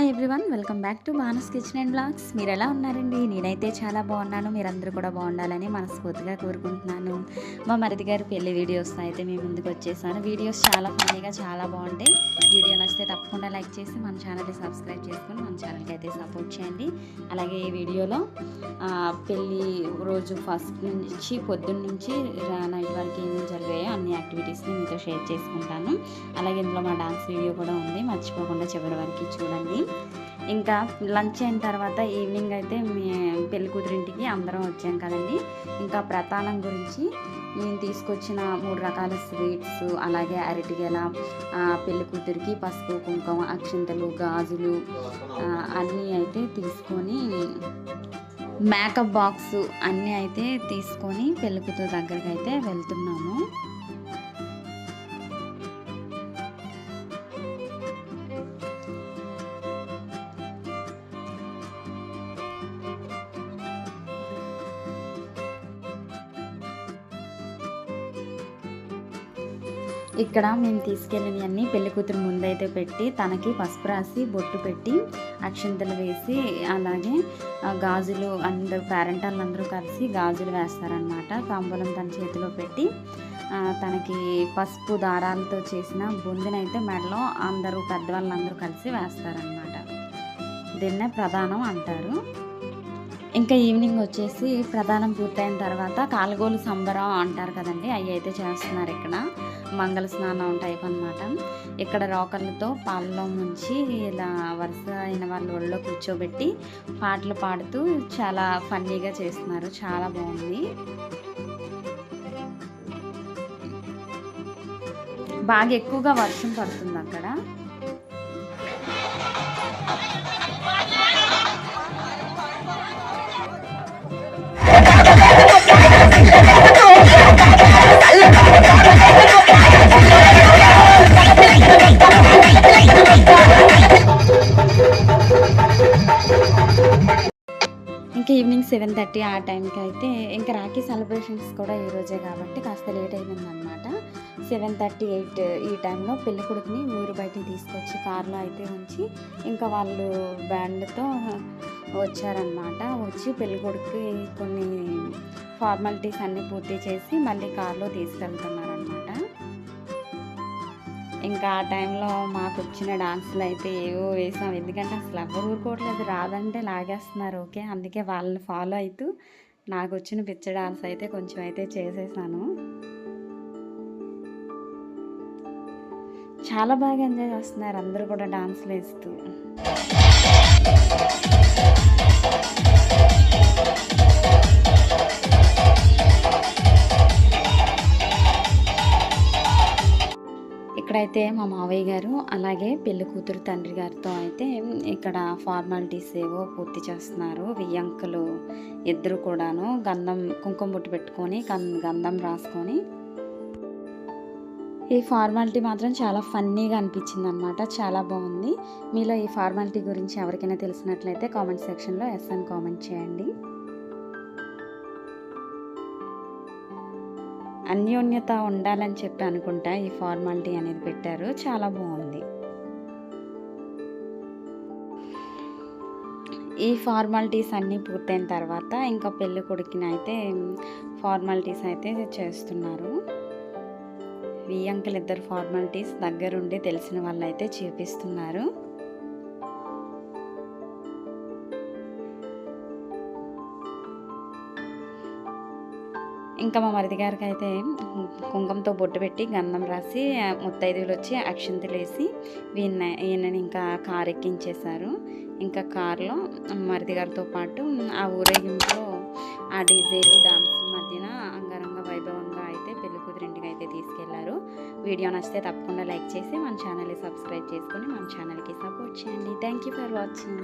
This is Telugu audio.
Hi everyone, welcome back to బానస్ కిచెన్ అండ్ బ్లాగ్స్. మీరు ఎలా ఉన్నారండి? నేనైతే చాలా బాగున్నాను. మీరందరూ కూడా బాగుండాలని మనస్ఫూర్తిగా కోరుకుంటున్నాను. మా మరిది గారి పెళ్లి వీడియోస్ అయితే మేము ముందుకు వచ్చేసాను. వీడియోస్ చాలా ఫన్నీగా చాలా బాగుంటాయి. వీడియో నచ్చితే తప్పకుండా లైక్ చేసి మన ఛానల్ని సబ్స్క్రైబ్ చేసుకొని మన ఛానల్కి అయితే సపోర్ట్ చేయండి. అలాగే ఈ వీడియోలో పెళ్ళి రోజు ఫస్ట్ నుంచి పొద్దున్న నుంచి నైట్ వరకు ఏమేమి జరిగాయో అన్ని యాక్టివిటీస్ని మీతో షేర్ చేసుకుంటాను. అలాగే ఇందులో మా డాన్స్ వీడియో కూడా ఉంది, మర్చిపోకుండా చివరి వరకు చూడండి. ఇంకా లంచ్ అయిన తర్వాత ఈవినింగ్ అయితే పెళ్లి కూతురింటికి అందరం వచ్చాం కదండి. ఇంకా ప్రతానం గురించి మేము తీసుకొచ్చిన 3 రకాల స్వీట్స్, అలాగే అరటిగెల, పెళ్లి కూతురికి పసుపు కుంకుమ అక్షింతలు గాజులు అన్నీ అయితే తీసుకొని మేకప్ బాక్స్ అన్నీ అయితే తీసుకొని పెళ్లి కూతురు దగ్గరికి అయితే వెళ్తున్నాము. ఇక్కడ మేము తీసుకెళ్ళినవన్నీ పెళ్లి కూతురు ముందైతే పెట్టి తనకి పసుపు రాసి బొట్టు పెట్టి అక్షింతలు వేసి అలాగే గాజులు అందరూ పేరెంటాళ్ళందరూ కలిసి గాజులు వేస్తారనమాట. తాంబూలం తన చేతిలో పెట్టి తనకి పసుపు దారాలతో చేసిన బొందినైతే మెడలో అందరూ పెద్దవాళ్ళందరూ కలిసి వేస్తారనమాట. దీన్నే ప్రధానం అంటారు. ఇంకా ఈవినింగ్ వచ్చేసి ప్రధానం పూర్తయిన తర్వాత కాలుగోలు సంబరం అంటారు కదండి, అవి అయితే చేస్తున్నారు. ఇక్కడ మంగళ స్నానం టైప్ అనమాట. ఇక్కడ రోకర్లతో పాలలో ముంచి ఇలా వరుస అయిన వాళ్ళు ఒళ్ళో కూర్చోబెట్టి పాటలు పాడుతూ చాలా ఫన్నీగా చేస్తున్నారు. చాలా బాగుంది. బాగా ఎక్కువగా వర్షం పడుతుంది అక్కడ. ఇంకా ఈవినింగ్ 7:30 ఆ టైంకి అయితే ఇంకా రాఖీ సెలబ్రేషన్స్ కూడా ఈరోజే కాబట్టి కాస్త లేట్ అయిపోయిందనమాట. 7:30, 8 ఈ టైంలో పెళ్లి కొడుకుని ఊరు బయటికి తీసుకొచ్చి కార్లో అయితే ఉంచి ఇంకా వాళ్ళు బ్యాండ్తో వచ్చారనమాట. వచ్చి పెళ్లి కొడుకుకి కొన్ని ఫార్మాలిటీస్ అన్నీ పూర్తి చేసి మళ్ళీ కార్లో తీసుకెళ్తున్నారనమాట. ఇంకా ఆ టైంలో మాకు వచ్చిన డాన్సులు అయితే ఏవో వేసాం. ఎందుకంటే అసలు ఎవరు ఊరుకోవట్లేదు, రాదంటే లాగేస్తున్నారు. ఓకే, అందుకే వాళ్ళని ఫాలో అవుతూ నాకు వచ్చిన పిచ్చ డాన్స్ అయితే కొంచెం అయితే చేసేసాను. చాలా బాగా ఎంజాయ్ చేస్తున్నారు అందరూ కూడా డాన్సులు వేస్తూ. ఇక్కడైతే మా మావయ్య గారు అలాగే పెళ్లి కూతురు తండ్రి గారితో అయితే ఇక్కడ ఫార్మాలిటీస్ ఏవో పూర్తి చేస్తున్నారు. వియ్యంకులు ఇద్దరు కూడాను గంధం కుంకుమ బొట్టు పెట్టుకొని గంధం రాసుకొని. ఈ ఫార్మాలిటీ మాత్రం చాలా ఫన్నీగా అనిపించింది అనమాట. చాలా బాగుంది. మీలో ఈ ఫార్మాలిటీ గురించి ఎవరికైనా తెలిసినట్లయితే కామెంట్ సెక్షన్లో ఎస్ అని కామెంట్ చేయండి. అన్యోన్యత ఉండాలని చెప్పి అనుకుంటా ఈ ఫార్మాలిటీ అనేది పెట్టారు. చాలా బాగుంది. ఈ ఫార్మాలిటీస్ అన్నీ పూర్తయిన తర్వాత ఇంకా పెళ్లి కొడుకుని అయితే ఫార్మాలిటీస్ అయితే చేస్తున్నారు. వియ్యంకులు ఇద్దరు ఫార్మాలిటీస్ దగ్గరుండి తెలిసిన వాళ్ళు అయితే చూపిస్తున్నారు. ఇంకా మా మరిది గారికి అయితే కుంకుమతో బొట్టు పెట్టి గంధం రాసి ముత్తైదువులు వచ్చి అక్షింతలు వేసి ఈయనని ఇంకా కారు ఎక్కించేశారు. ఇంకా కారులో మరిది గారితో పాటు ఆ ఊరేగింపులో ఆ డీజేలు డాన్స్ మధ్యన అంగరంగ వైభవంగా అయితే పెళ్లి కూతురింటికి అయితే తీసుకెళ్లారు. వీడియో నచ్చితే తప్పకుండా లైక్ చేసి మన ఛానల్ని సబ్స్క్రైబ్ చేసుకొని మన ఛానల్కి సపోర్ట్ చేయండి. Thank you for watching.